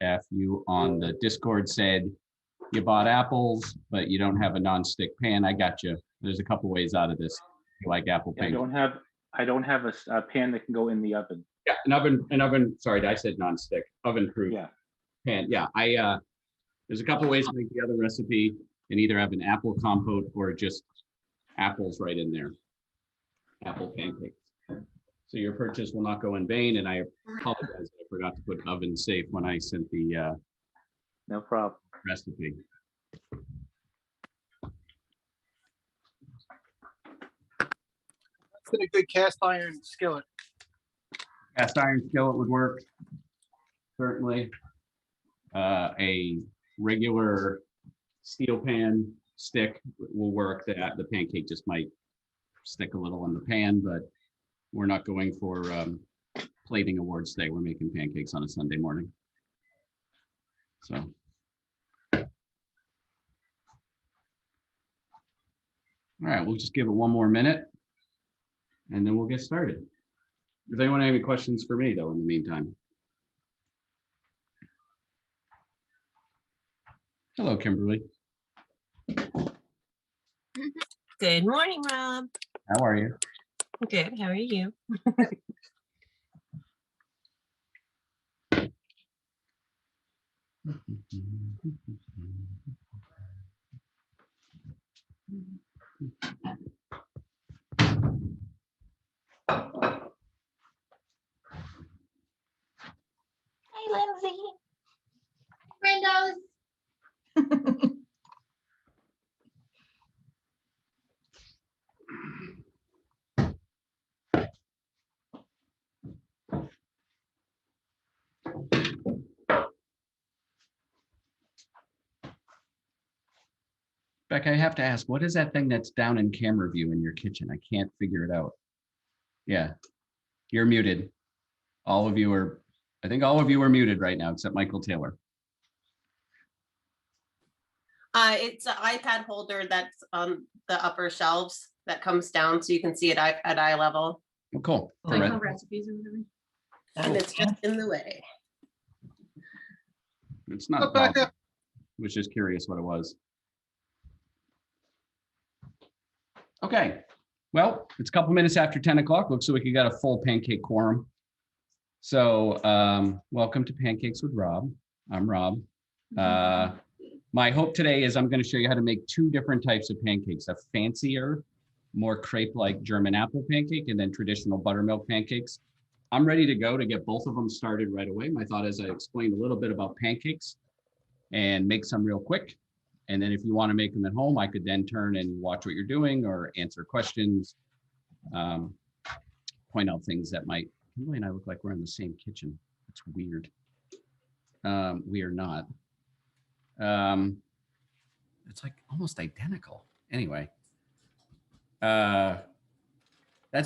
If you on the Discord said you bought apples, but you don't have a non-stick pan, I got you. There's a couple ways out of this. You like apple Yeah, pan? I don't have a pan that can go in the oven. Yeah, an oven. Sorry, I said non-stick, oven-proof Yeah. pan. Yeah, there's a couple ways to make the other recipe, and either have an apple compote or just apples right in there. Apple pancakes. So your purchase will not go in vain, and I apologize, I forgot to put oven safe when I sent the No problem. recipe. Let's get a good cast iron skillet. Cast iron skillet would work, certainly. A regular steel pan stick will work. The pancake just might stick a little in the pan, but we're not going for plating awards today. We're making pancakes on a Sunday morning. So. All right, we'll just give it one more minute and then we'll get started. Does anyone have any questions for me though in the meantime? Hello, Kimberly. Good morning, Rob. How are you? Good. How are you? Hey, Lindsay. Brendos. Becca, I have to ask, what is that thing that's down in camera view in your kitchen? I can't figure it out. Yeah, you're muted. All of you are, I think all of you are muted right now, except Michael Taylor. It's an iPad holder that's on the upper shelves that comes down so you can see it at eye level. Oh, cool. Like Right. for recipes or whatever. And it's just in the way. It's not a problem. I was just curious what it was. Okay, well, it's a couple minutes after 10 o'clock. Looks like we got a full pancake quorum. So welcome to Pancakes with Rob. I'm Rob. My hope today is I'm going to show you how to make two different types of pancakes, a fancier, more crepe-like German apple pancake, and then traditional buttermilk pancakes. I'm ready to go to get both of them started right away. My thought is I explained a little bit about pancakes and make some real quick. And then if you want to make them at home, I could then turn and watch what you're doing or answer questions, point out things that might, Kimberly and I look like we're in the same kitchen. It's weird. We are not. It's like almost identical. Anyway, that's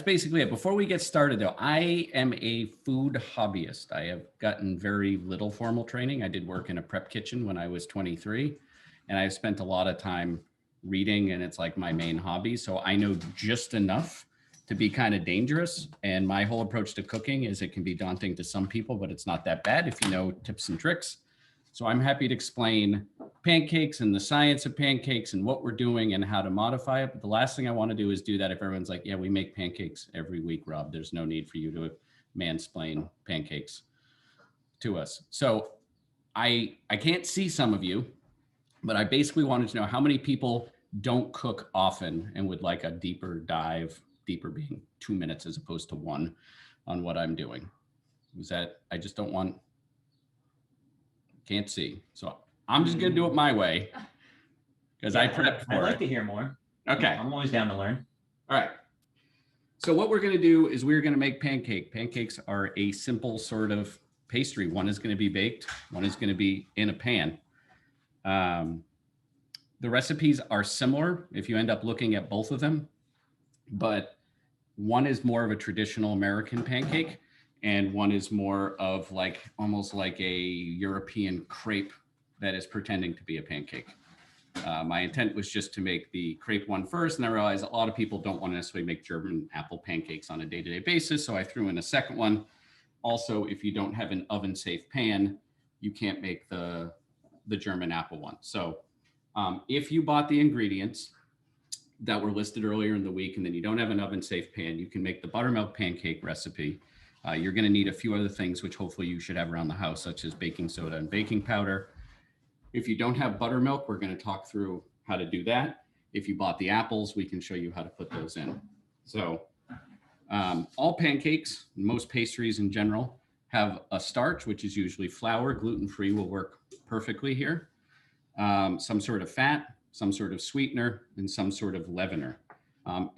basically it. Before we get started though, I am a food hobbyist. I have gotten very little formal training. I did work in a prep kitchen when I was 23. And I've spent a lot of time reading, and it's like my main hobby. So I know just enough to be kind of dangerous. And my whole approach to cooking is it can be daunting to some people, but it's not that bad if you know tips and tricks. So I'm happy to explain pancakes and the science of pancakes and what we're doing and how to modify it. But the last thing I want to do is do that if everyone's like, yeah, we make pancakes every week, Rob. There's no need for you to mansplain pancakes to us. So I can't see some of you, but I basically wanted to know how many people don't cook often and would like a deeper dive, deeper being 2 minutes as opposed to one, on what I'm doing. Was that, I just don't want, can't see. So I'm just gonna do it my way because I prepped for it. I'd like to hear more. Okay. I'm always down to learn. All right. So what we're gonna do is we're gonna make pancake. Pancakes are a simple sort of pastry. One is gonna be baked, one is gonna be in a pan. The recipes are similar if you end up looking at both of them, but one is more of a traditional American pancake and one is more of like almost like a European crepe that is pretending to be a pancake. My intent was just to make the crepe one first, and I realized a lot of people don't want to necessarily make German apple pancakes on a day-to-day basis, so I threw in a second one. Also, if you don't have an oven-safe pan, you can't make the German apple one. So if you bought the ingredients that were listed earlier in the week and then you don't have an oven safe pan, you can make the buttermilk pancake recipe. You're going to need a few other things, which hopefully you should have around the house, such as baking soda and baking powder. If you don't have buttermilk, we're going to talk through how to do that. If you bought the apples, we can show you how to put those in. So all pancakes, most pastries in general, have a starch, which is usually flour. Gluten-free will work perfectly here. Some sort of fat, some sort of sweetener, and some sort of leavener.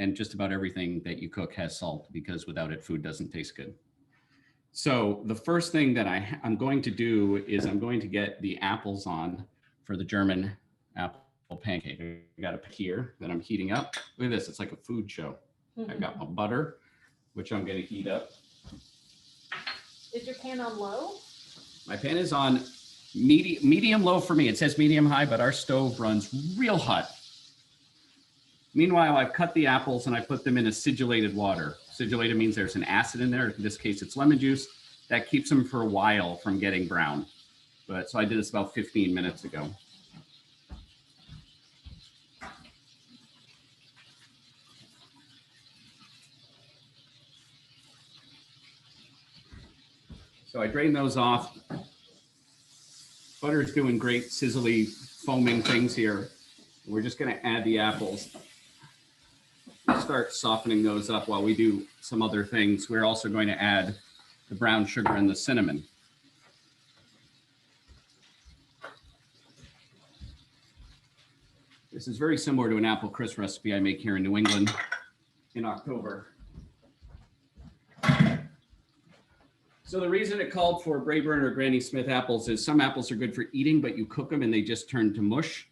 And just about everything that you cook has salt, because without it, food doesn't taste good. So the first thing that I'm going to do is I'm going to get the apples on for the German apple pancake. I got a pan here that I'm heating up. Look at this, it's like a food show. I've got my butter, which I'm going to heat up. Is your pan on low? My pan is on medium low for me. It says medium high, but our stove runs real hot. Meanwhile, I've cut the apples and I put them in acidulated water. Acidulated means there's an acid in there. In this case, it's lemon juice. That keeps them for a while from getting brown. But so I did this about 15 minutes ago. So I drain those off. Butter's doing great sizzly foaming things here. We're just going to add the apples. Start softening those up while we do some other things. We're also going to add the brown sugar and the cinnamon. This is very similar to an apple crisp recipe I make here in New England in October. So the reason it called for Brayburn or Granny Smith apples is some apples are good for eating, but you cook them and they just turn to mush,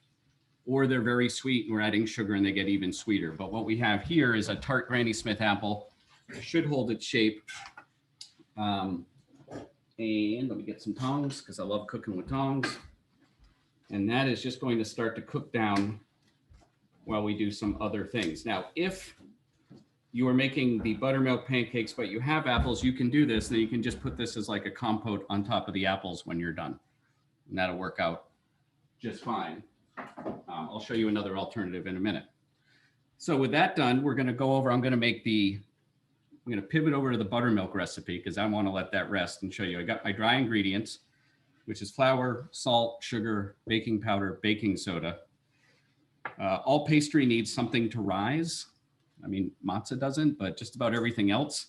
or they're very sweet and we're adding sugar and they get even sweeter. But what we have here is a tart Granny Smith apple. It should hold its shape. And let me get some tongs because I love cooking with tongs. And that is just going to start to cook down while we do some other things. Now, if you are making the buttermilk pancakes, but you have apples, you can do this. Then you can just put this as like a compote on top of the apples when you're done. And that'll work out just fine. I'll show you another alternative in a minute. So with that done, we're going to go over, I'm going to pivot over to the buttermilk recipe because I want to let that rest and show you. I got my dry ingredients, which is flour, salt, sugar, baking powder, baking soda. All pastry needs something to rise. I mean, matzah doesn't, but just about everything else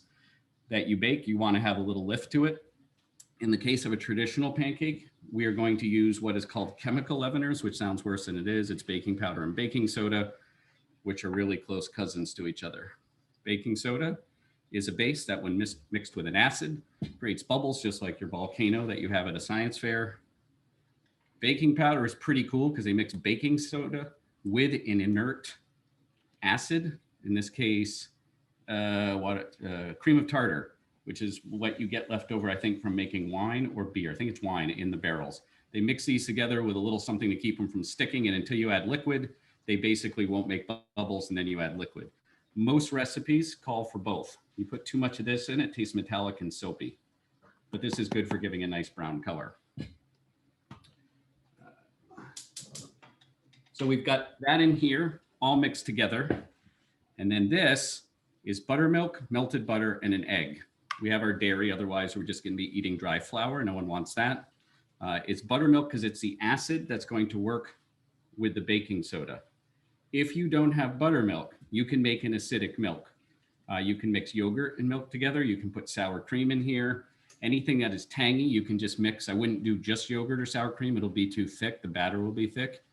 that you bake, you want to have a little lift to it. In the case of a traditional pancake, we are going to use what is called chemical leaveners, which sounds worse than it is. It's baking powder and baking soda, which are really close cousins to each other. Baking soda is a base that when mixed with an acid creates bubbles, just like your volcano that you have at a science fair. Baking powder is pretty cool because they mix baking soda with an inert acid, in this case, cream of tartar, which is what you get left over, I think, from making wine or beer. I think it's wine in the barrels. They mix these together with a little something to keep them from sticking, and until you add liquid, they basically won't make bubbles, and then you add liquid. Most recipes call for both. You put too much of this in, it tastes metallic and soapy, but this is good for giving a nice brown color. So we've got that in here, all mixed together. And then this is buttermilk, melted butter, and an egg. We have our dairy, otherwise we're just going to be eating dry flour. No one wants that. It's buttermilk because it's the acid that's going to work with the baking soda. If you don't have buttermilk, you can make an acidic milk. You can mix yogurt and milk together. You can put sour cream in here. Anything that is tangy, you can just mix. I wouldn't do just yogurt or sour cream. It'll be too thick. The batter will be thick.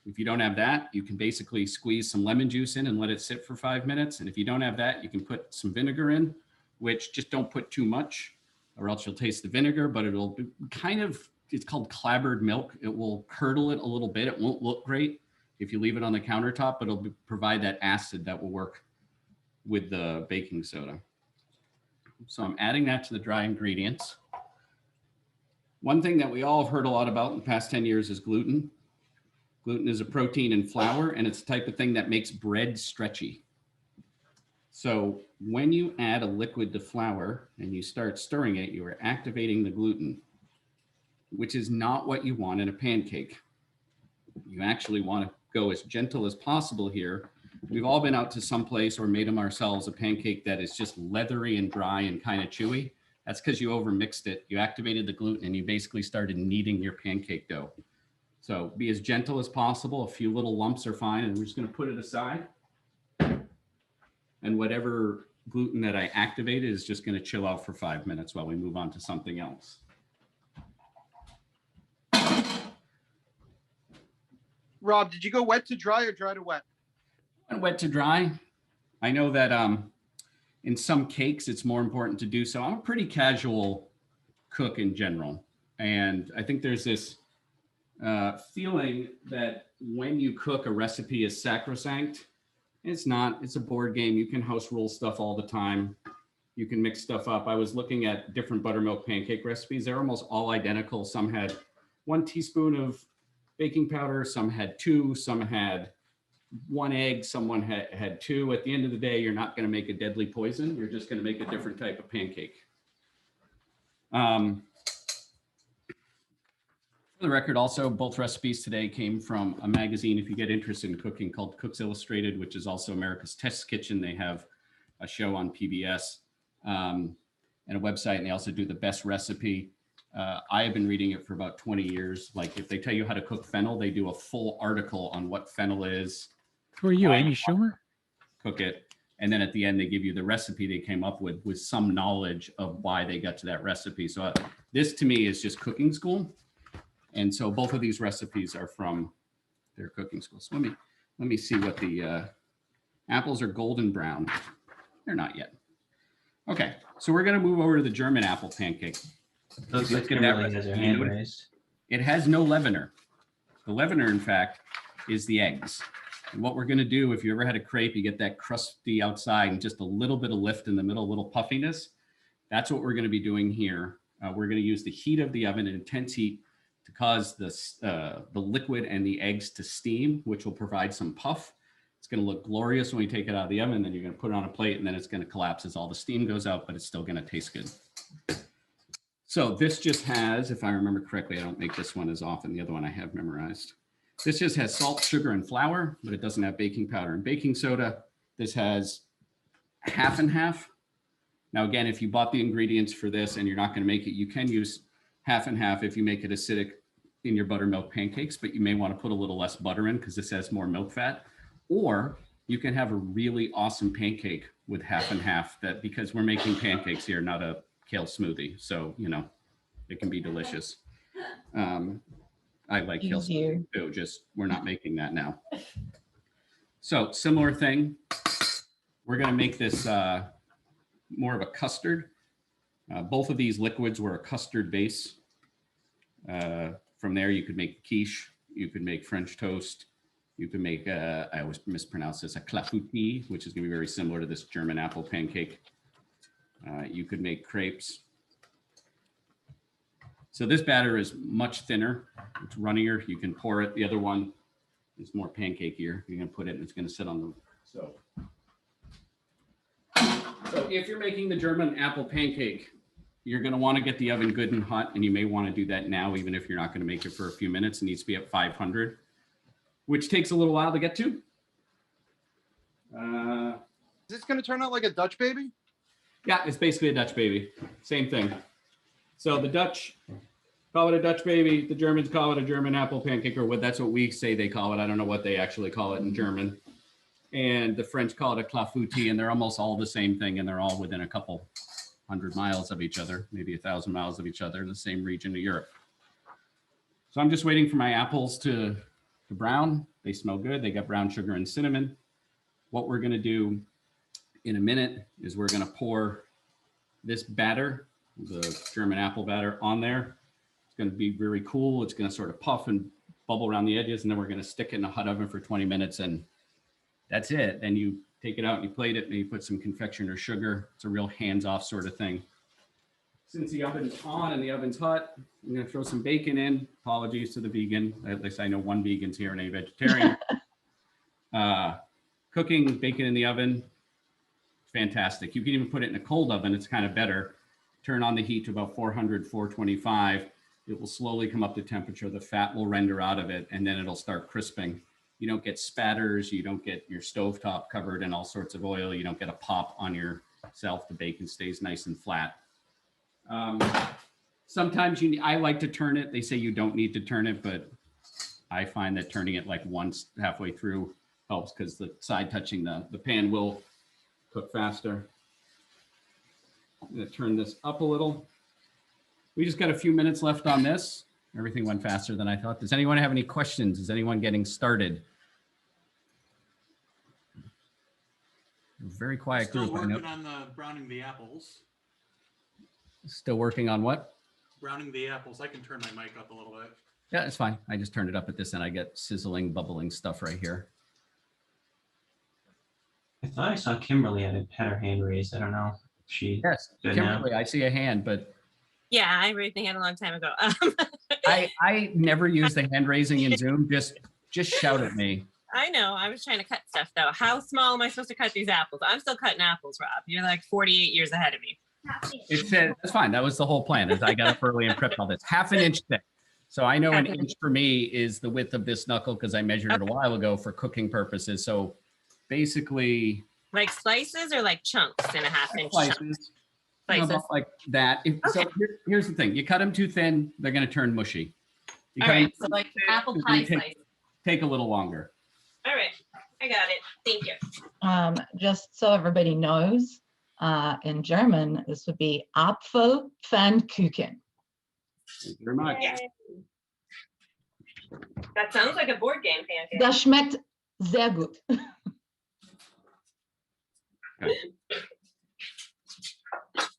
If you don't have that, you can basically squeeze some lemon juice in and let it sit for 5 minutes. And if you don't have that, you can put some vinegar in, which just don't put too much or else you'll taste the vinegar, but it'll be kind of, it's called clabbered milk. It will curdle it a little bit. It won't look great if you leave it on the countertop, but it'll provide that acid that will work with the baking soda. So I'm adding that to the dry ingredients. One thing that we all have heard a lot about in the past 10 years is gluten. Gluten is a protein in flour, and it's the type of thing that makes bread stretchy. So when you add a liquid to flour and you start stirring it, you are activating the gluten. which is not what you want in a pancake. You actually want to go as gentle as possible here. We've all been out to some place or made them ourselves, a pancake that is just leathery and dry and kind of chewy. That's because you overmixed it. You activated the gluten and you basically started kneading your pancake dough. So be as gentle as possible. A few little lumps are fine. And we're just going to put it aside. And whatever gluten that I activated is just going to chill out for 5 minutes while we move on to something else. Rob, did you go wet to dry or dry to wet? And wet to dry. I know that in some cakes, it's more important to do so. I'm a pretty casual cook in general. And I think there's this feeling that when you cook, a recipe is sacrosanct. It's not. It's a board game. You can house rule stuff all the time. You can mix stuff up. I was looking at different buttermilk pancake recipes. They're almost all identical. Some had 1 teaspoon of baking powder. Some had 2. Some had 1 egg. Someone had 2. At the end of the day, you're not going to make a deadly poison. You're just going to make a different type of pancake. For the record, also, both recipes today came from a magazine, if you get interested in cooking, called Cooks Illustrated, which is also America's Test Kitchen. They have a show on PBS and a website, and they also do the best recipe. I have been reading it for about 20 years. Like if they tell you how to cook fennel, they do a full article on what fennel is. Who are you, Amy Schumer? Cook it. And then at the end, they give you the recipe they came up with some knowledge of why they got to that recipe. So this to me is just cooking school. And so both of these recipes are from their cooking school. So let me see what the apples are golden brown. They're not yet. Okay, so we're going to move over to the German apple pancake. Looks like Look at that Kimberly has her recipe. hand raised. It has no leavener. The leavener, in fact, is the eggs. And what we're going to do, if you ever had a crepe, you get that crusty outside and just a little bit of lift in the middle, a little puffiness. That's what we're going to be doing here. We're going to use the heat of the oven, an intense heat, to cause the liquid and the eggs to steam, which will provide some puff. It's going to look glorious when we take it out of the oven. Then you're going to put it on a plate, and then it's going to collapse as all the steam goes out, but it's still going to taste good. So this just has, if I remember correctly, I don't make this one as often. The other one I have memorized. This just has salt, sugar, and flour, but it doesn't have baking powder and baking soda. This has half and half. Now, again, if you bought the ingredients for this and you're not going to make it, you can use half and half if you make it acidic in your buttermilk pancakes, but you may want to put a little less butter in because this has more milk fat. Or you can have a really awesome pancake with half and half, that because we're making pancakes here, not a kale smoothie. So, you know, it can be delicious. I like kale smoothie too, just we're not making that now. So similar thing. We're going to make this more of a custard. Both of these liquids were a custard base. From there, you could make quiche, you could make French toast, you could make, I always mispronounce this, a clafoutis, which is going to be very similar to this German apple pancake. You could make crepes. So this batter is much thinner, it's runnier. You can pour it. The other one is more pancakier. You're going to put it and it's going to sit on the stove. So if you're making the German apple pancake, you're going to want to get the oven good and hot, and you may want to do that now, even if you're not going to make it for a few minutes. It needs to be at 500, which takes a little while to get to. Is this going to turn out like a Dutch baby? Yeah, it's basically a Dutch baby. Same thing. So the Dutch call it a Dutch baby. The Germans call it a German apple pancake, or what? That's what we say they call it. I don't know what they actually call it in German. And the French call it a clafoutis, and they're almost all the same thing, and they're all within a couple 100 miles of each other, maybe 1,000 miles of each other in the same region of Europe. So I'm just waiting for my apples to brown. They smell good. They got brown sugar and cinnamon. What we're going to do in a minute is we're going to pour this batter, the German apple batter, on there. It's going to be very cool. It's going to sort of puff and bubble around the edges, and then we're going to stick it in a hot oven for 20 minutes, and that's it. And you take it out and you plate it, and you put some confectioner sugar. It's a real hands-off sort of thing. Since the oven's on and the oven's hot, I'm going to throw some bacon in. Apologies to the vegan. At least I know one vegan's here and a vegetarian. Cooking bacon in the oven, fantastic. You can even put it in a cold oven. It's kind of better. Turn on the heat to about 400, 425. it will slowly come up to temperature. The fat will render out of it, and then it'll start crisping. You don't get spatters. You don't get your stovetop covered in all sorts of oil. You don't get a pop on yourself. The bacon stays nice and flat. Sometimes I like to turn it. They say you don't need to turn it, but I find that turning it like once halfway through helps because the side touching the pan will cook faster. I'm going to turn this up a little. We just got a few minutes left on this. Everything went faster than I thought. Does anyone have any questions? Is anyone getting started? Very quiet Still group. I know. working on the browning the apples. Still working on what? Browning the apples. I can turn my mic up a little bit. Yeah, it's fine. I just turned it up at this end. I get sizzling, bubbling stuff right here. I thought I saw Kimberly had her hand raised. I don't know if she. Yes, Good now. Kimberly, I see a hand, but Yeah, I raised my hand a long time ago. I never use the hand raising in Zoom. Just shout at me. I know. I was trying to cut stuff though. How small am I supposed to cut these apples? I'm still cutting apples, Rob. You're like 48 years ahead of me. It said that's fine. That was the whole plan. Is I got up early and prepped all this. Half an inch thick. So I know an inch for me is the width of this knuckle because I measured it a while ago for cooking purposes. So basically, Like slices or like chunks in a half-inch chunk? slices. Slices. About like that. So here's the thing: you cut them too thin, they're going to turn mushy. You All cut 'em right. So like too thin, apple it's pie gonna slice. take a little longer. All right. I got it. Thank you. Just so everybody knows, in German, this would be Apfelpfannkuchen. Thank you very much. Yeah. That sounds like a board game pancake. Das schmeckt sehr gut.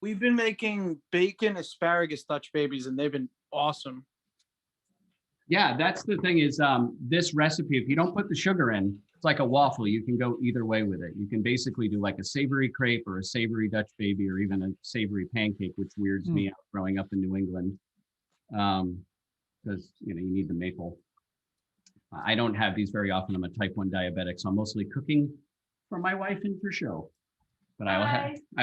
We've been making bacon asparagus Dutch babies, and they've been awesome. Yeah, that's the thing is this recipe, if you don't put the sugar in, it's like a waffle. You can go either way with it. You can basically do like a savory crepe or a savory Dutch baby or even a savory pancake, which weirds me out growing up in New England because, you need the maple. I don't have these very often. I'm a type 1 diabetic, so I'm mostly cooking for my wife and for show. But I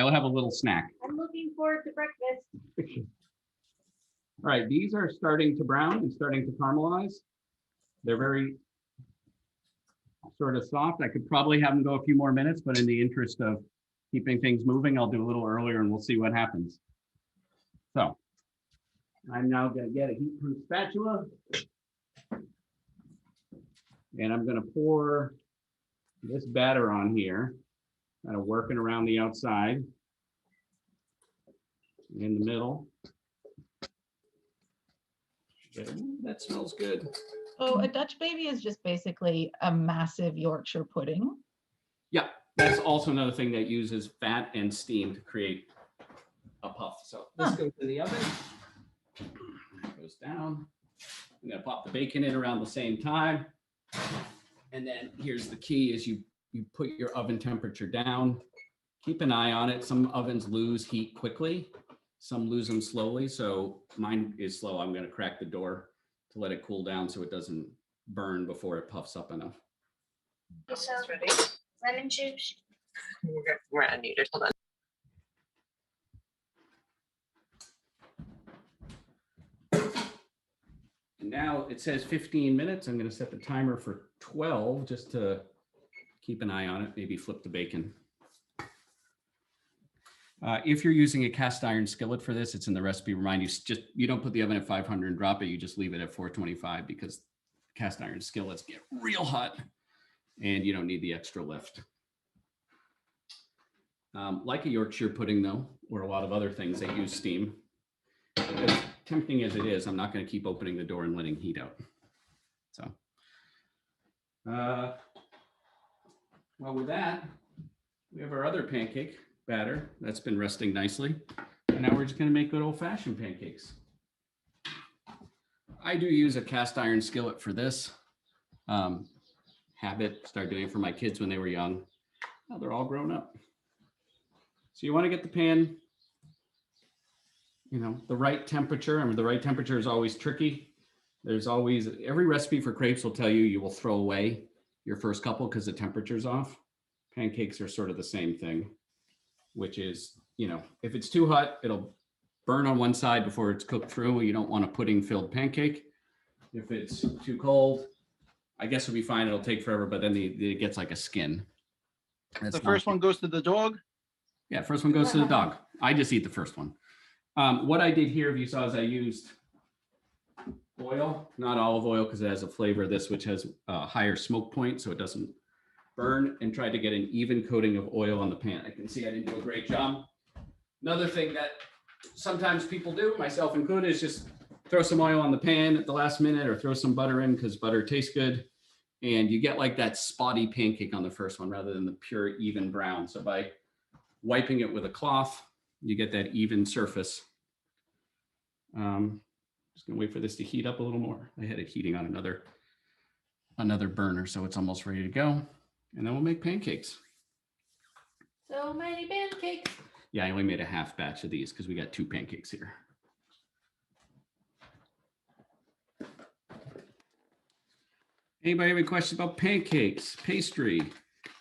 will have a little snack. I'm looking forward to breakfast. All right, these are starting to brown and starting to caramelize. They're very sort of soft. I could probably have them go a few more minutes, but in the interest of keeping things moving, I'll do a little earlier and we'll see what happens. So I'm now going to get a heat-proof spatula. And I'm going to pour this batter on here, kind of working around the outside, in the middle. That smells good. So a Dutch baby is just basically a massive Yorkshire pudding. Yeah, that's also another thing that uses fat and steam to create a puff. So this goes in the oven, goes down. I'm gonna pop the bacon in around the same time. And then here's the key is you put your oven temperature down. Keep an eye on it. Some ovens lose heat quickly. Some lose them slowly. So mine is slow. I'm gonna crack the door to let it cool down so it doesn't burn before it puffs up enough. So ready. Lemon juice. We're on needed. Hold on. And now it says 15 minutes. I'm going to set the timer for 12 just to keep an eye on it, maybe flip the bacon. If you're using a cast iron skillet for this, it's in the recipe. Remind you don't put the oven at 500 and drop it. You just leave it at 425 because cast iron skillets get real hot and you don't need the extra lift. Like a Yorkshire pudding though, or a lot of other things, they use steam. As tempting as it is, I'm not going to keep opening the door and letting heat out. So, well, with that, we have our other pancake batter that's been resting nicely. And now we're just going to make good old-fashioned pancakes. I do use a cast iron skillet for this. Started doing it for my kids when they were young. Now they're all grown up. So you want to get the pan, the right temperature. I mean, the right temperature is always tricky. There's always, every recipe for crepes will tell you will throw away your first couple because the temperature's off. Pancakes are sort of the same thing, which is, if it's too hot, it'll burn on one side before it's cooked through. You don't want a pudding-filled pancake. If it's too cold, I guess it'll be fine. It'll take forever, but then it gets like a skin. That's The first not- one goes to the dog. Yeah, first one goes to the dog. I just eat the first one. What I did here, if you saw, is I used oil, not olive oil, because it has a flavor of this, which has a higher smoke point, so it doesn't burn, and tried to get an even coating of oil on the pan. I can see I didn't do a great job. Another thing that sometimes people do, myself included, is just throw some oil on the pan at the last minute or throw some butter in because butter tastes good. And you get like that spotty pancake on the first one rather than the pure even brown. So by wiping it with a cloth, you get that even surface. Just gonna wait for this to heat up a little more. I had it heating on another burner, so it's almost ready to go. And then we'll make pancakes. So many pancakes. Yeah, I only made a half batch of these because we got 2 pancakes here. Anybody have any questions about pancakes, pastry?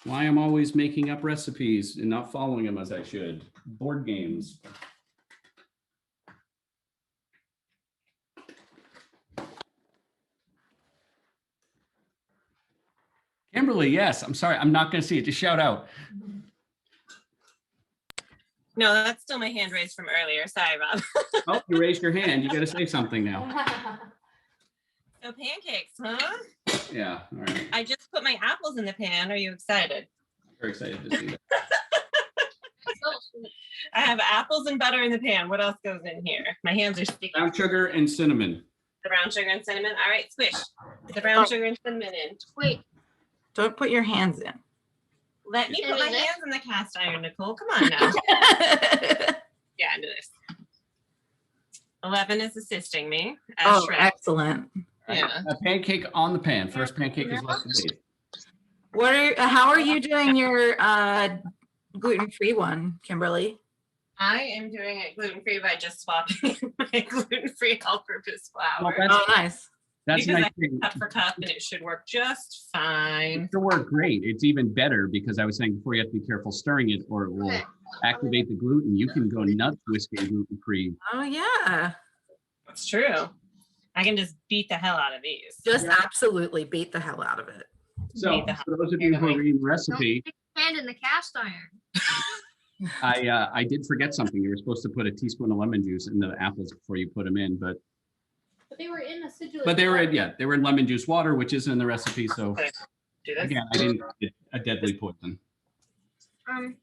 Why I'm always making up recipes and not following them as I should? Board games. Kimberly, yes. I'm sorry. I'm not going to see it. Just shout out. No, that's still my hand raised from earlier. Sorry, Rob. Oh, you raised your hand. You got to say something now. So pancakes, huh? Yeah. All right. I just put my apples in the pan. Are you excited? Very excited to see that. I have apples and butter in the pan. What else goes in here? My hands are sticky. Brown sugar and cinnamon. The brown sugar and cinnamon. All right, squish. Put the brown sugar and cinnamon in. Wait, Don't put your hands in. Let me Into put my this? hands in the cast iron, Nicole. Come on now. Yeah, into this. 11 is assisting me. As Oh, Shrek. excellent. Yeah. A pancake on the pan. First pancake is left to bake. How are you doing your gluten-free one, Kimberly? I am doing it gluten-free by just swapping my gluten-free all-purpose Well, flour. Oh, nice. That's Because my thing. Cup for cup, and it should work just fine. It'll work great. It's even better because I was saying before you have to be careful stirring it or it will activate the gluten. You can go nuts whisking gluten-free. Oh, yeah. That's true. I can just beat the hell out of these. Just absolutely beat the hell out of it. So Need the for those of you who are reading the don't recipe, stick your hand in the cast iron. I did forget something. You were supposed to put a teaspoon of lemon juice in the apples before you put them in, but But they were in acidulated. they were they were in lemon juice water, which isn't in the recipe. So Okay. Do this. again, I didn't get a deadly poison. I don't know.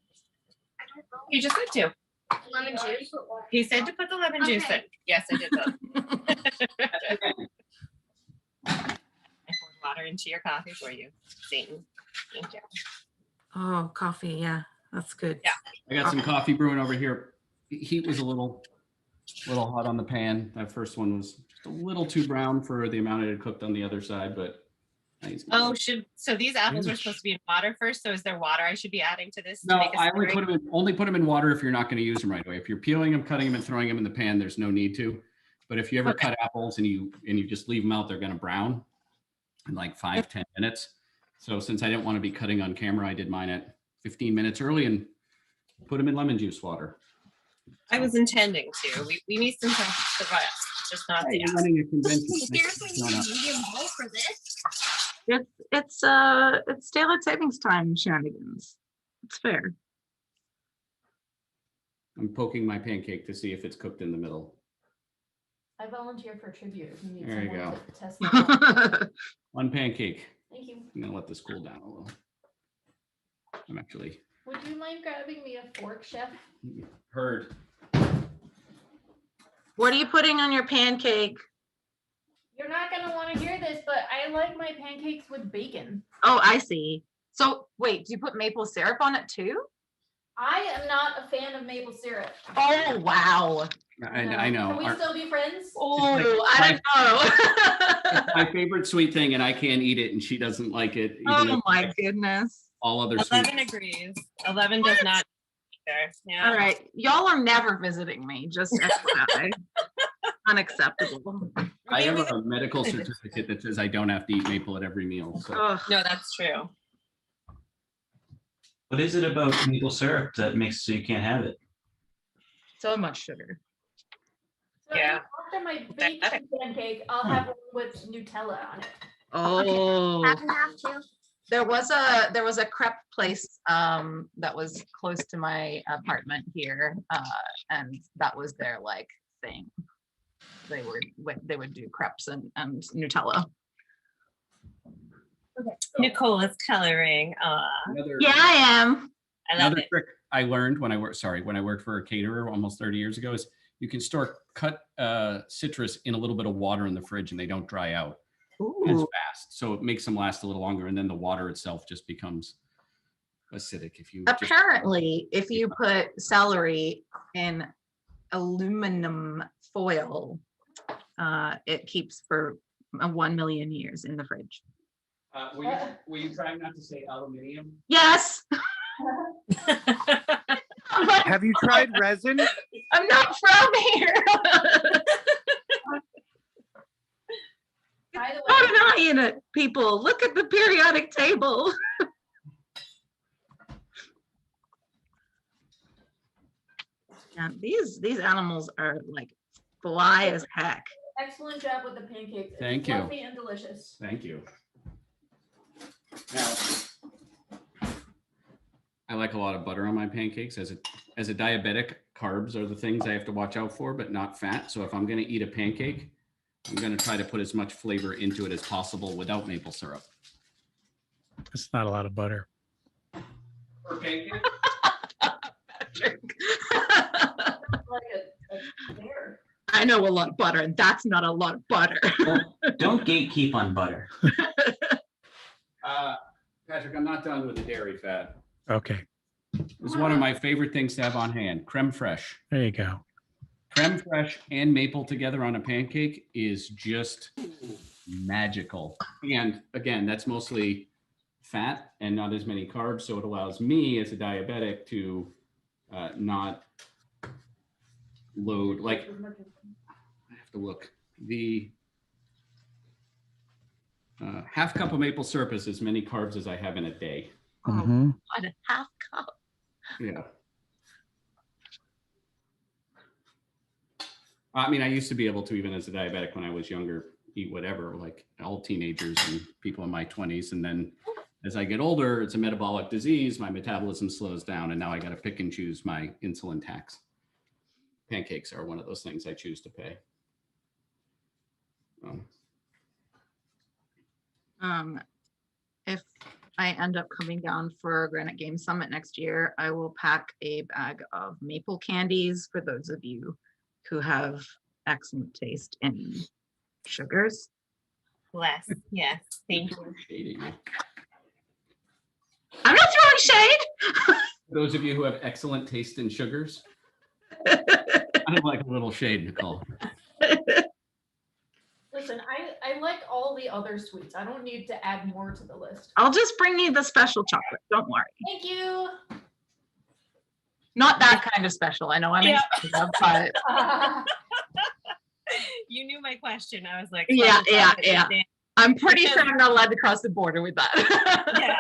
You just said to. Lemon juice. He said to put the lemon juice in. Okay. Yes, I did that. I poured water into your coffee for you, Satan. Thank you. Oh, coffee. Yeah, that's good. Yeah. I got some coffee brewing over here. Heat was a little hot on the pan. That first one was just a little too brown for the amount it had cooked on the other side, but Oh, so these apples are supposed to be in water first. So is there water I should be adding to this? to no, make a I only slurry? put them in water if you're not going to use them right away. If you're peeling them, cutting them, and throwing them in the pan, there's no need to. But if you ever Okay. cut apples and you just leave them out, they're going to brown in like 5-10 minutes. So since I didn't want to be cutting on camera, I did mine at 15 minutes early and put them in lemon juice water. I was intending to. We need some time to rest, just not Hey, the you're running a convention. Seriously, No, you no. need a medium bowl for this? It's daylight savings time shenanigans. It's fair. I'm poking my pancake to see if it's cooked in the middle. I volunteer for tribute if you need There you someone go. to test that out. One pancake. Thank you. I'm gonna let this cool down a little. I'm actually Would you mind grabbing me a fork, chef? heard. What are you putting on your pancake? You're not gonna want to hear this, but I like my pancakes with bacon. Oh, I see. So wait, do you put maple syrup on it too? I am not a fan of maple syrup. Oh, wow. I know. Can we Our- still be friends? Oh, I don't know. my favorite sweet thing, and I can't eat it, and she doesn't like it. even Oh though my goodness. all other 11 sweet. agrees. 11 does not either. Yeah. All right. Y'all are never visiting me, just FYI. Unacceptable. I have a medical certificate that says I don't have to eat maple at every meal. So Ugh. No, that's true. What is it about maple syrup that makes so you can't have it? So much sugar. So Yeah. after my bacon pancake, I'll have one with Nutella on it. Oh, Half and half too. there was a crepe place that was close to my apartment here, and that was their like thing. They would do crepes and Nutella. Nicole is coloring. Another, Yeah, I am. I love another it. trick I learned when I worked for a caterer almost 30 years ago is you can store cut citrus in a little bit of water in the fridge and they don't dry out as Ooh. fast. So it makes them last a little longer, and then the water itself just becomes acidic if you just- Apparently, if you put celery in aluminum foil, it keeps for 1 million years in the fridge. Were you trying not to say aluminium? Yes. Have you tried resin? I'm not from here. By the Got way, an eye in it, people. Look at the periodic table. And these animals are like fly as heck. excellent job with the pancakes. It's Thank you. fluffy and delicious. Thank you. Now, I like a lot of butter on my pancakes. As a diabetic, carbs are the things I have to watch out for, but not fat. So if I'm going to eat a pancake, I'm going to try to put as much flavor into it as possible without maple syrup. It's not a lot of butter. For pancake? Like a bear. I know a lot of butter, and that's not a lot of butter. Don't gatekeep on butter. Patrick, I'm not done with the dairy fat. Okay, This is one of my favorite things to have on hand. Creme fraiche. there you go. Creme fraiche and maple together on a pancake is just magical. And again, that's mostly fat and not as many carbs. So it allows me as a diabetic to not load, like, I have to look. The half cup of maple syrup is as many carbs as I have in a day. Mhm. What a half cup. Yeah. I mean, I used to be able to, even as a diabetic when I was younger, eat whatever, like all teenagers and people in my 20s. And then as I get older, it's a metabolic disease. My metabolism slows down, and now I got to pick and choose my insulin tax. Pancakes are one of those things I choose to pay. If I end up coming down for Granite Game Summit next year, I will pack a bag of maple candies for those of you who have excellent taste in sugars. Bless. Yes. Thank you. Shading you. I'm not throwing shade. Those of you who have excellent taste in sugars, kind of like a little shade, Nicole. Listen, I like all the other sweets. I don't need to add more to the list. I'll just bring you the special chocolate. Don't worry. Thank you. Not that kind of special. I know I'm Yeah. expensive, but You knew my question. I was like, Yeah, yeah, chocolate yeah. stand- I'm pretty sure I'm not allowed to cross the border with that. Yeah.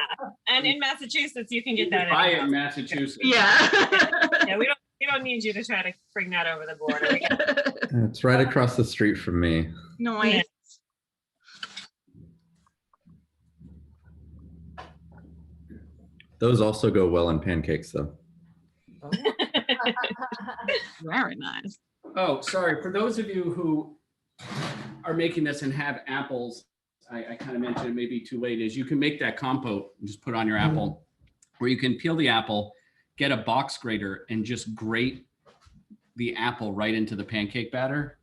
And in Massachusetts, you can get that. Buy it anyhow. in Massachusetts. Yeah. Yeah, we don't need you to try to bring that over the border. We got- It's right across the street from me. Noise. Those also go well in pancakes, though. Very nice. Oh, sorry. For those of you who are making this and have apples, I kind of mentioned it may be too late, is you can make that compote and just put on your apple, or you can peel the apple, get a box grater, and just grate the apple right into the pancake batter,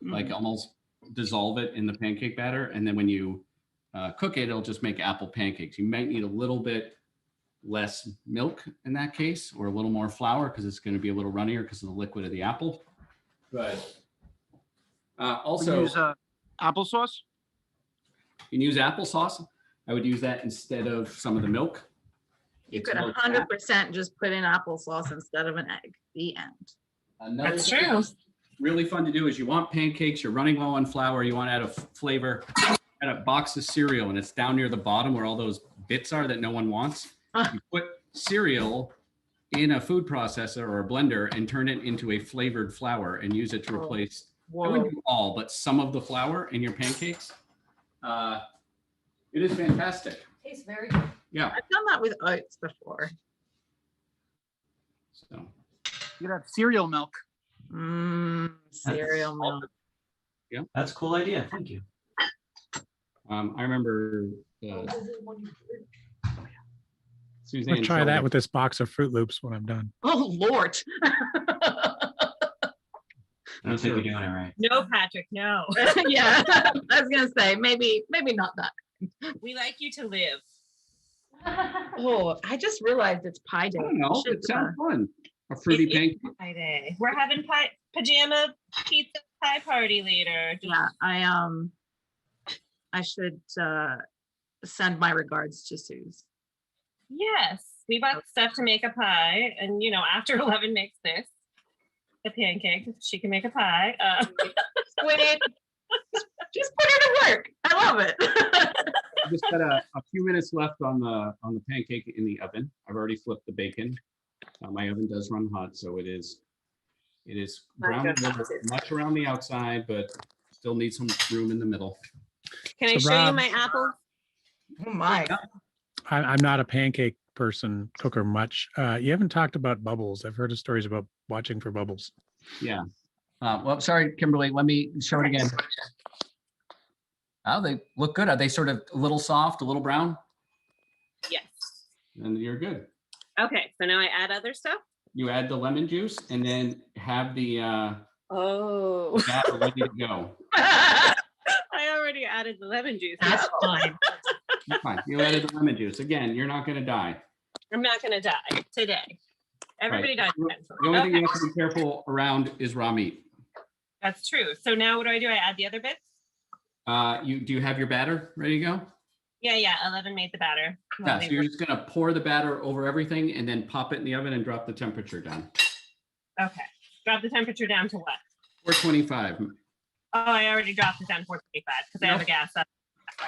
like almost dissolve it in the pancake batter. And then when you cook it, it'll just make apple pancakes. You might need a little bit less milk in that case, or a little more flour, because it's going to be a little runnier because of the liquid of the apple. But also, Use applesauce. you can use applesauce. I would use that instead of some of the milk. You It's could low fat. 100% just put in applesauce instead of an egg. The end. Another That's thing true. that's really fun to do is you want pancakes, you're running low on flour, you want to add a flavor, add a box of cereal, and it's down near the bottom where all those bits are that no one wants. You put cereal in a food processor or a blender and turn it into a flavored flour and use it to replace I wouldn't do all, but some of the flour in your pancakes. It is fantastic. Tastes very good. Yeah. I've done that with oats before. So You could have cereal milk. Cereal milk. That's a cool idea. Thank you. I remember Suzanne. I'll try told that me- with this box of Fruit Loops when I'm done. Oh, Lord. I don't think you're doing it right. No, Patrick, no. Yeah, I was gonna say, maybe not that. We like you to live. Oh, I just realized it's Pie Day. I don't know. Should, It sounds fun. A fruity It is pancake. Pie Day. We're having pajama pizza pie party later. yeah, I should send my regards to Suze. Yes, we bought stuff to make a pie, and after 11 makes this, the pancake, she can make a pie. Squid. Just put her to work. I love it. I just got a few minutes left on the pancake in the oven. I've already flipped the bacon. My oven does run hot, so it is brown a little much around the outside, but still needs some room in the middle. Can I So, show you Rob- my apples? Oh my. I'm not a pancake person, cooker much. You haven't talked about bubbles. I've heard of stories about watching for bubbles. Yeah. Well, sorry, Kimberly. Let me show it again. Oh, they look good. Are they sort of a little soft, a little brown? Yes. And you're good. Okay, so now I add other stuff. You add the lemon juice and then have the Oh, batter ready to go. I already added the lemon juice. That's fine. You're fine. You added the lemon juice. Again, you're not going to die. I'm not gonna die today. Everybody Right. dies. The only thing Okay, you have to be careful around is raw meat. that's true. So now what do? I add the other bits? Do you have your batter ready to go? Yeah. 11 made the batter. Yeah, so you're just going to pour the batter over everything and then pop it in the oven and drop the temperature down. Okay. Drop the temperature down to what? 425. Oh, I already dropped it down to 425 because I have a gas up.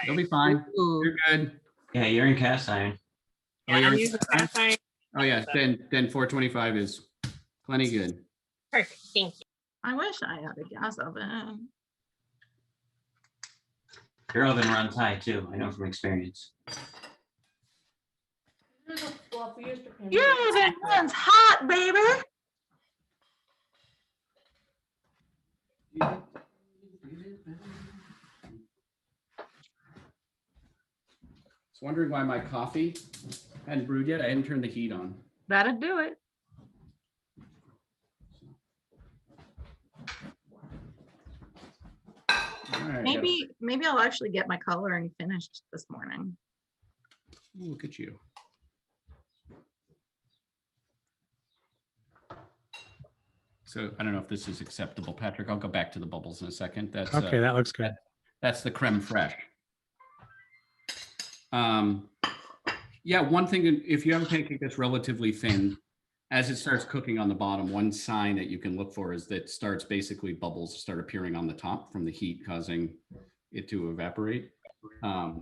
You'll be fine. You're good. Yeah, you're in cast iron. Yeah, you're I'm in using cast cast iron. Oh yeah, then 425 is plenty good. Perfect. Thank you. I wish I had a gas oven. Your oven runs high too. I know from experience. They're the fluffiest of Your pancakes. oven runs hot, baby. I was wondering why my coffee hadn't brewed yet. I hadn't turned the heat on. That'd do it. All right, Maybe I'll actually get my coloring finished this morning. look at you. So I don't know if this is acceptable, Patrick. I'll go back to the bubbles in a second. That's Okay, that looks good. That's the creme fraiche. Yeah, one thing, if you have a pancake that's relatively thin, as it starts cooking on the bottom, one sign that you can look for is that starts basically bubbles start appearing on the top from the heat causing it to evaporate. I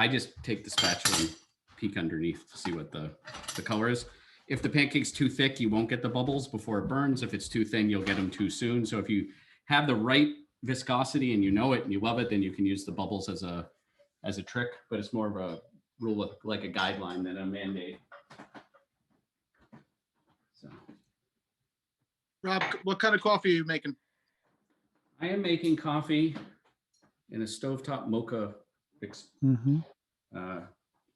just take the spatula and peek underneath to see what the color is. If the pancake's too thick, you won't get the bubbles before it burns. If it's too thin, you'll get them too soon. So if you have the right viscosity and you know it and you love it, then you can use the bubbles as a trick, but it's more of a rule of like a guideline than a mandate. So Rob, what kind of coffee are you making? I am making coffee in a stovetop mocha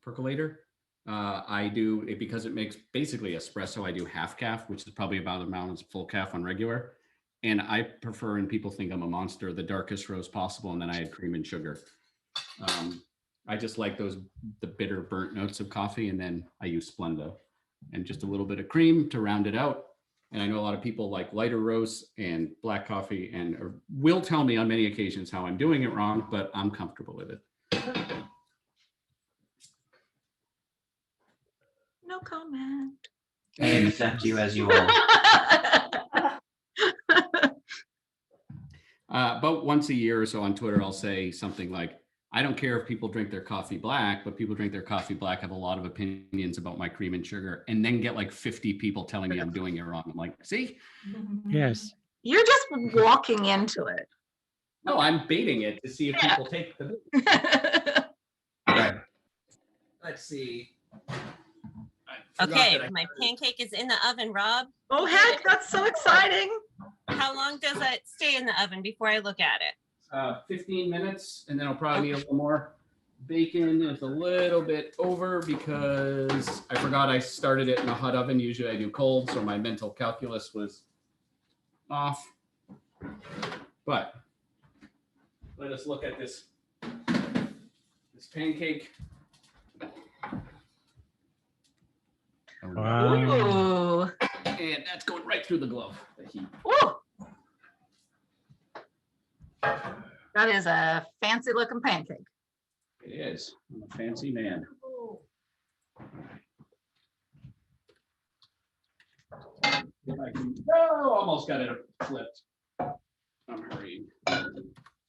percolator. I do it because it makes basically espresso. I do half calf, which is probably about the amount as full calf on regular. And I prefer, and people think I'm a monster, the darkest roast possible. And then I add cream and sugar. I just like the bitter burnt notes of coffee. And then I use Splenda and just a little bit of cream to round it out. And I know a lot of people like lighter roasts and black coffee and will tell me on many occasions how I'm doing it wrong, but I'm comfortable with it. No comment. I accept you as you are. About once a year or so on Twitter, I'll say something like, I don't care if people drink their coffee black, but people drink their coffee black, have a lot of opinions about my cream and sugar, and then get like 50 people telling me I'm doing it wrong. I'm like, see? Yes. You're just walking into it. No, I'm baiting it to see if people take the bait. Right. Let's see. I forgot Okay, that I- my pancake is in the oven, Rob. Oh, heck, that's so exciting. How long does it stay in the oven before I look at it? 15 minutes, and then it'll probably be a little more. Bacon is a little bit over because I forgot I started it in a hot oven. Usually I do cold, so my mental calculus was off. But let us look at this pancake. Wow. Ooh. And that's going right through the glove. The heat. Ooh. That is a fancy looking pancake. It is. I'm a fancy man. If I can, oh, almost got it flipped. I'm hurrying. So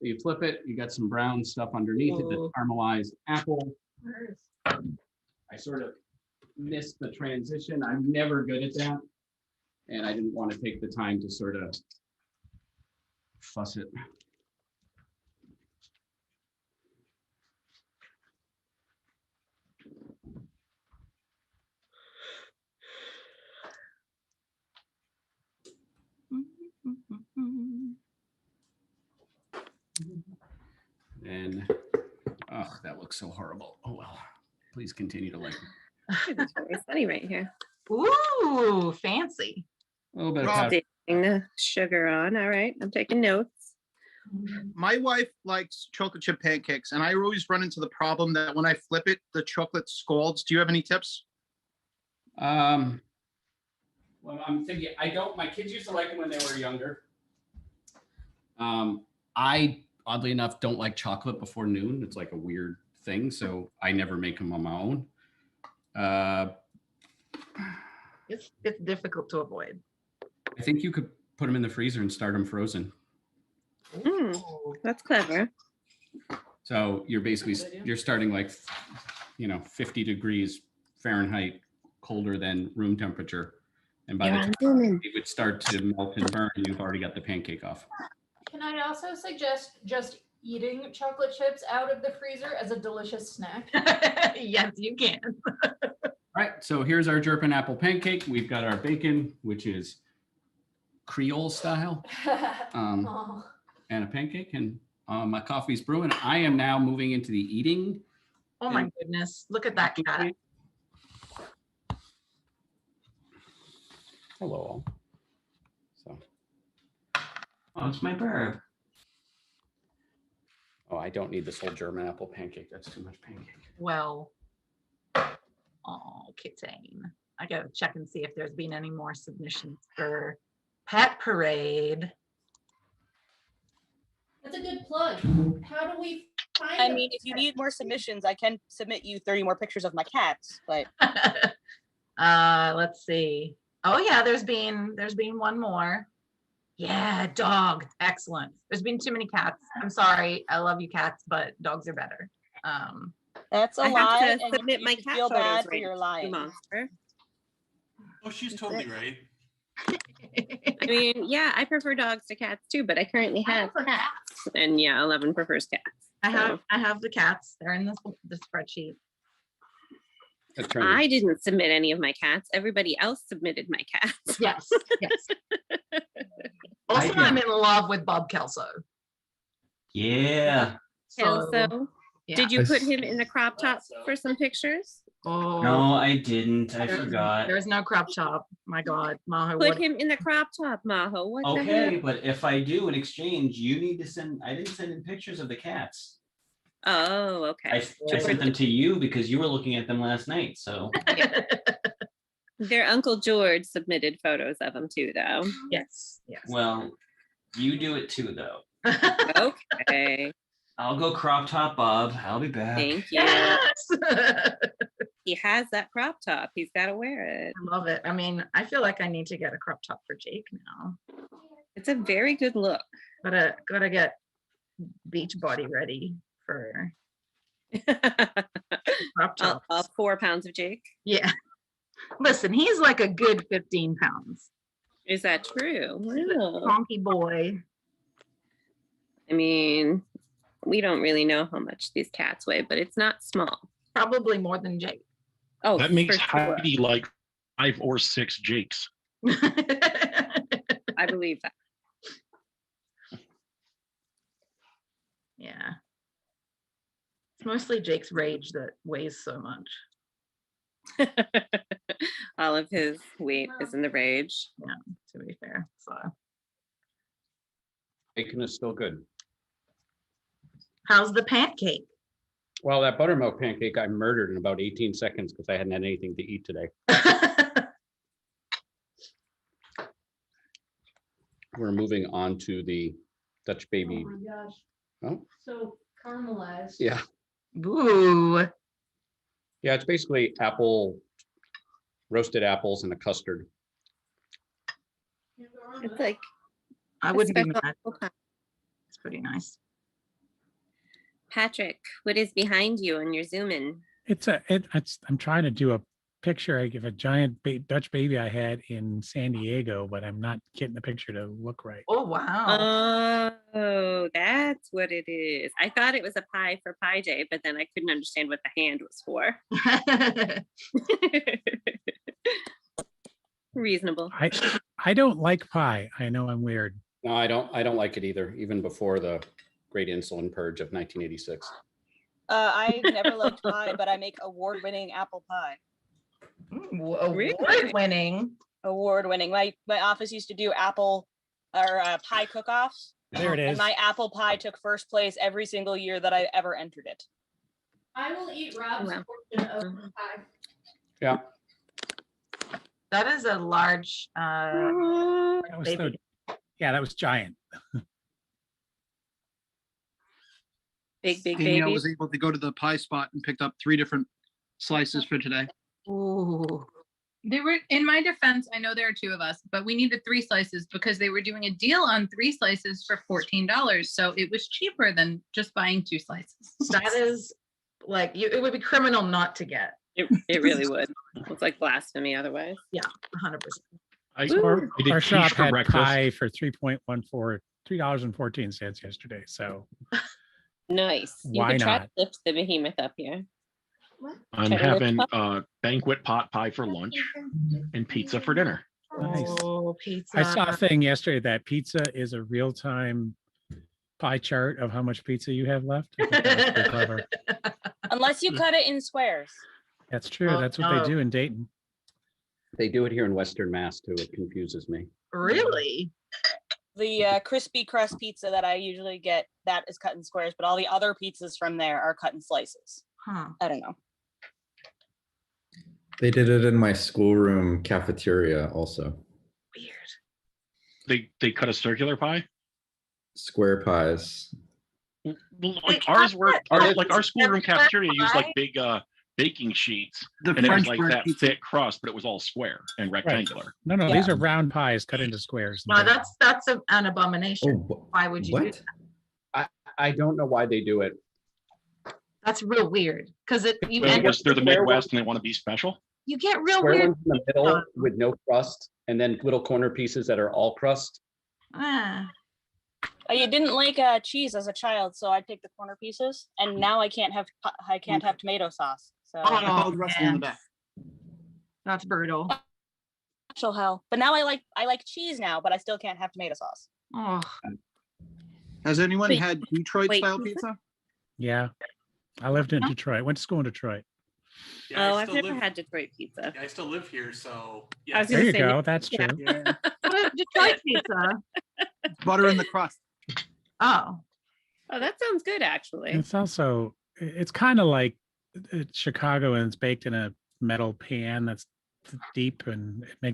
you flip it, you got some brown stuff underneath it, the Ooh. caramelized apple. I sort of missed the transition. I'm never good at that. And I didn't want to take the time to sort of fuss it. And, oh, that looks so horrible. Oh, well, please continue to like it. It's very sunny right here. Ooh, fancy. A little bit of Rob, powder. Sticking the sugar on. All right, I'm taking notes. My wife likes chocolate chip pancakes, and I always run into the problem that when I flip it, the chocolate scalds. Do you have any tips? Well, I'm thinking, I don't, my kids used to like them when they were younger. I, oddly enough, don't like chocolate before noon. It's like a weird thing, so I never make them on my own. It's difficult to avoid. I think you could put them in the freezer and start them frozen. That's clever. So you're basically, you're starting like, 50 degrees Fahrenheit colder than room temperature. And by You're the on time zooming. it would start to melt and burn, you've already got the pancake off. Can I also suggest just eating chocolate chips out of the freezer as a delicious snack? Yes, you can. All right, so here's our Jerpin apple pancake. We've got our bacon, which is Creole style, Aw. and a pancake, and my coffee's brewing. I am now moving into the eating. Oh my goodness, look at that cat. Hello all. So, Oh, it's my burb. oh, I don't need this whole German apple pancake. That's too much pancake. Well, oh, Kitane. I gotta check and see if there's been any more submissions for Pet Parade. That's a good plug. How do we find I them? mean, if you need more submissions, I can submit you 30 more pictures of my cats, but Let's see. Oh yeah, there's been one more. Yeah, dog. Excellent. There's been too many cats. I'm sorry. I love you cats, but dogs are better. that's a I lie. have to and submit you my should cat feel photos bad for right your now, lying. Monster. Oh, she's totally right. I mean, yeah, I prefer dogs to cats too, but I currently have cats, and yeah, 11 prefers cats. I have the cats. They're in the spreadsheet. That's right. I didn't submit any of my cats. Everybody else submitted my cats. Yes, yes. Also, I I'm did. in love with Bob Kelso. Yeah. Kelso, yeah. did you put him in the crop top for some pictures? Oh, No, I didn't. I forgot. There's no crop top. My God, Maho. Put him in the crop top, Maho. What the Okay, heck? but if I do in exchange, you need to send. I didn't send in pictures of the cats. Oh, okay. I sent them to you because you were looking at them last night. So Their Uncle George submitted photos of them too, though. Yes, yes. well, you do it too, though. Okay. I'll go crop top, Bob. I'll be back. Thank you. Yes. He has that crop top. He's got to wear it. I love it. I mean, I feel like I need to get a crop top for Jake now. It's a very good look. Gotta get beach body ready for crop top. all 4 pounds of Jake. Yeah. Listen, he's like a good 15 pounds. Is that true? Wow. Honky boy. I mean, we don't really know how much these cats weigh, but it's not small. Probably more than Jake. Oh, That makes for sure. Heidi like 5 or 6 Jakes. I believe that. Yeah. It's mostly Jake's rage that weighs so much. All of his weight is in the rage. Yeah, to be fair. So Bacon is still good. how's the pancake? Well, that buttermilk pancake I murdered in about 18 seconds because I hadn't had anything to eat today. We're moving on to the Dutch baby. Oh my gosh. Oh, So caramelized. yeah. Ooh. Yeah, it's basically roasted apples and a custard. It's like I a wouldn't be special mad. apple pie. It's pretty nice. Patrick, what is behind you on your zoom in? I'm trying to do a picture of a giant Dutch baby I had in San Diego, but I'm not getting the picture to look right. Oh wow. Oh, that's what it is. I thought it was a pie for Pie Day, but then I couldn't understand what the hand was for. Reasonable. I don't like pie. I know I'm weird. No, I don't like it either, even before the great insulin purge of 1986. I never liked pie, but I make award-winning apple pie. Award-winning. Award-winning. My office used to do apple or pie cook-offs. There it And is. my apple pie took first place every single year that I ever entered it. I will eat Rob's Wow. portion of pie. Yeah. That is a large That was baby. yeah, that was giant. Big Danielle baby. was able to go to the pie spot and picked up 3 different slices for today. Ooh. They were, in my defense, I know there are 2 of us, but we needed 3 slices because they were doing a deal on 3 slices for $14. So it was cheaper than just buying 2 slices. That is like it would be criminal not to get. It really would. It's like blasphemy otherwise. Yeah, 100%. I did Our quiche shop for had breakfast. pie for $3.14 yesterday. So Nice. You Why could try not? to lift the behemoth up here. I'm Try to lift having up. banquet pot pie for lunch and pizza for dinner. nice. Oh, pizza. I saw a thing yesterday that pizza is a real-time pie chart of how much pizza you have left. I thought that was pretty clever. Unless you cut it in squares. That's true. Oh, That's what no. they do in Dayton. They do it here in Western Mass too. It confuses me. Really? The crispy crust pizza that I usually get, that is cut in squares, but all the other pizzas from there are cut in slices. Huh. I don't know. They did it in my schoolroom cafeteria also. Weird. They cut a circular pie. Square pies. Like ours were like our schoolroom Square cafeteria used like pie? big baking sheets, The and it was French like bread that pizza. thick crust, but it was all square and rectangular. No, no, Yeah. these are round pies cut into squares. No, that's an abomination. Oh, Why would you do what? that? I don't know why they do it. That's real weird. Because you They're end up, the Midwest and they want to be special. you get real Square weird. ones in the middle with no crust, and then little corner pieces that are all crust. Ah. You didn't like cheese as a child, so I picked the corner pieces, and now I can't have tomato sauce. So Oh, the rest in the back. That's brutal. actual hell. But now I like cheese now, but I still can't have tomato sauce. Oh, Has anyone Wait, had Detroit wait, style pizza? pizza? Yeah. I lived in Detroit. Went to school in Detroit. Yeah, Oh, I I've still never live- had Detroit pizza. Yeah, I still live here, so I was yes. There gonna you say, go. That's yeah. true. Yeah. what is Detroit pizza? Butter in the crust. Oh, Oh, that sounds good, actually. It's also, it's kind of like Chicago and it's baked in a metal pan that's deep and it makes